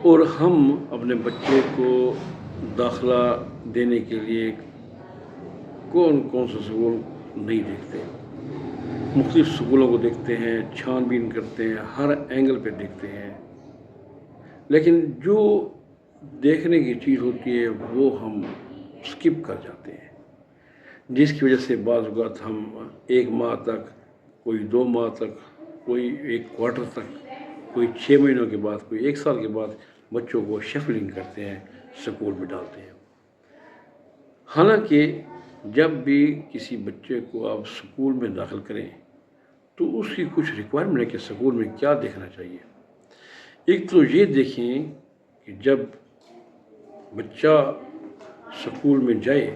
اور ہم اپنے بچے کو داخلہ دینے کے لیے کون کون سا سکول نہیں دیکھتے، مختلف سکولوں کو دیکھتے ہیں، چھان بین کرتے ہیں، ہر اینگل پہ دیکھتے ہیں، لیکن جو دیکھنے کی چیز ہوتی ہے وہ ہم اسکپ کر جاتے ہیں، جس کی وجہ سے بعض اوقات ہم 1 ماہ تک، کوئی 2 ماہ تک، کوئی 1 کوارٹر تک، کوئی 6 مہینوں کے بعد، کوئی 1 سال کے بعد بچوں کو شفلنگ کرتے ہیں، سکول میں ڈالتے ہیں۔ حالانکہ جب بھی کسی بچے کو آپ سکول میں داخل کریں تو اس کی کچھ ریکوائرمنٹ ہے کہ سکول میں کیا دیکھنا چاہیے۔ ایک تو یہ دیکھیں کہ جب بچہ سکول میں جائے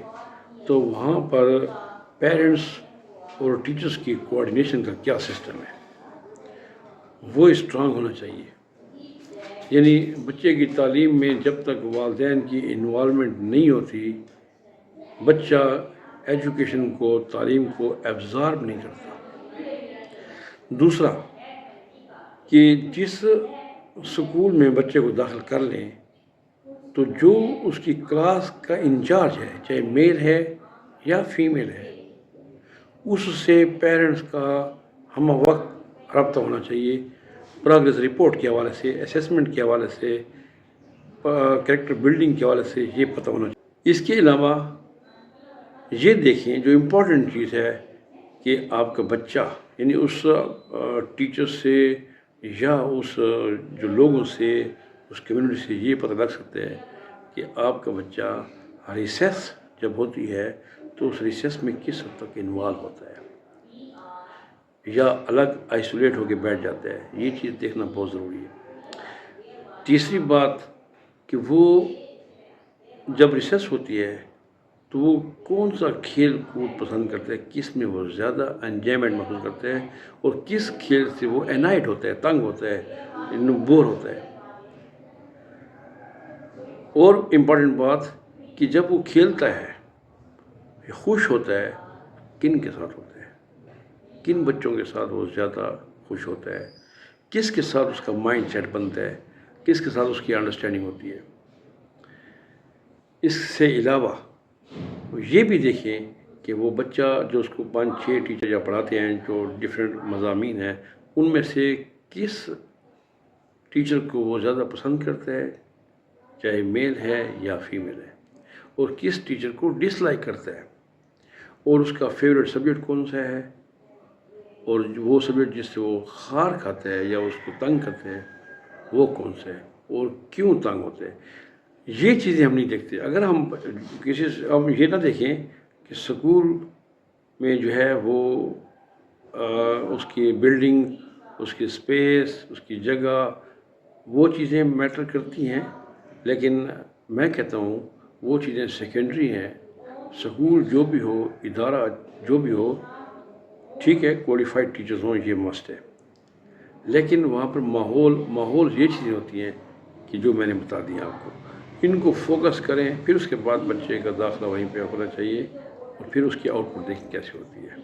تو وہاں پر پیرنٹس اور ٹیچرز کی کوآرڈینیشن کا کیا سسٹم ہے، وہ اسٹرانگ ہونا چاہیے۔ یعنی بچے کی تعلیم میں جب تک والدین کی انوالومنٹ نہیں ہوتی، بچہ ایجوکیشن کو، تعلیم کو ایبزارب نہیں کرتا۔ دوسرا کہ جس سکول میں بچے کو داخل کر لیں تو جو اس کی کلاس کا انچارج ہے، چاہے میل ہے یا فیمیل ہے، اس سے پیرنٹس کا ہم وقت رابطہ ہونا چاہیے، پروگریس رپورٹ کے حوالے سے، اسیسمنٹ کے حوالے سے، کریکٹر بلڈنگ کے حوالے سے یہ پتہ ہونا چاہیے۔ اس کے علاوہ یہ دیکھیں جو امپورٹنٹ چیز ہے کہ آپ کا بچہ یعنی اس ٹیچر سے یا اس جو لوگوں سے، اس کمیونٹی سے یہ پتہ لگ سکتا ہے کہ آپ کا بچہ ریسیس جب ہوتی ہے تو اس ریسیس میں کس حد تک انوالو ہوتا ہے یا الگ آئسولیٹ ہو کے بیٹھ جاتا ہے، یہ چیز دیکھنا بہت ضروری ہے۔ تیسری بات کہ وہ جب ریسیس ہوتی ہے تو وہ کون سا کھیل کود پسند کرتے ہیں، کس میں وہ زیادہ انجوائمنٹ محسوس کرتے ہیں اور کس کھیل سے وہ انائٹ ہوتا ہے، تنگ ہوتا ہے، بور ہوتا ہے۔ اور امپورٹنٹ بات کہ جب وہ کھیلتا ہے، خوش ہوتا ہے، کن کے ساتھ ہوتا ہے، کن بچوں کے ساتھ وہ زیادہ خوش ہوتا ہے، کس کے ساتھ اس کا مائنڈ سیٹ بنتا ہے، کس کے ساتھ اس کی انڈرسٹینڈنگ ہوتی ہے۔ اس سے علاوہ یہ بھی دیکھیں کہ وہ بچہ جو اس کو 5-6 ٹیچر یا پڑھاتے ہیں جو ڈفرینٹ مضامین ہیں، ان میں سے کس ٹیچر کو وہ زیادہ پسند کرتا ہے، چاہے میل ہے یا فیمیل ہے، اور کس ٹیچر کو ڈس لائک کرتا ہے، اور اس کا فیوریٹ سبجیکٹ کون سا ہے، اور وہ سبجیکٹ جس سے وہ خار کھاتا ہے یا اس کو تنگ کرتا ہے وہ کون سا ہے اور کیوں تنگ ہوتا ہے۔ یہ چیزیں ہم نہیں دیکھتے۔ اگر ہم ہم یہ نہ دیکھیں کہ سکول میں جو ہے وہ اس کی بلڈنگ، اس کی اسپیس، اس کی جگہ، وہ چیزیں میٹر کرتی ہیں، لیکن میں کہتا ہوں وہ چیزیں سیکنڈری ہیں۔ سکول جو بھی ہو، ادارہ جو بھی ہو، ٹھیک ہے کوالیفائڈ ٹیچرز ہوں، یہ مسٹ ہے، لیکن وہاں پر ماحول یہ چیزیں ہوتی ہیں کہ جو میں نے بتا دیا آپ کو، ان کو فوکس کریں، پھر اس کے بعد بچے کا داخلہ وہیں پہ ہونا چاہیے، اور پھر اس کی آؤٹ پٹ دیکھیں کیسے ہوتی ہے۔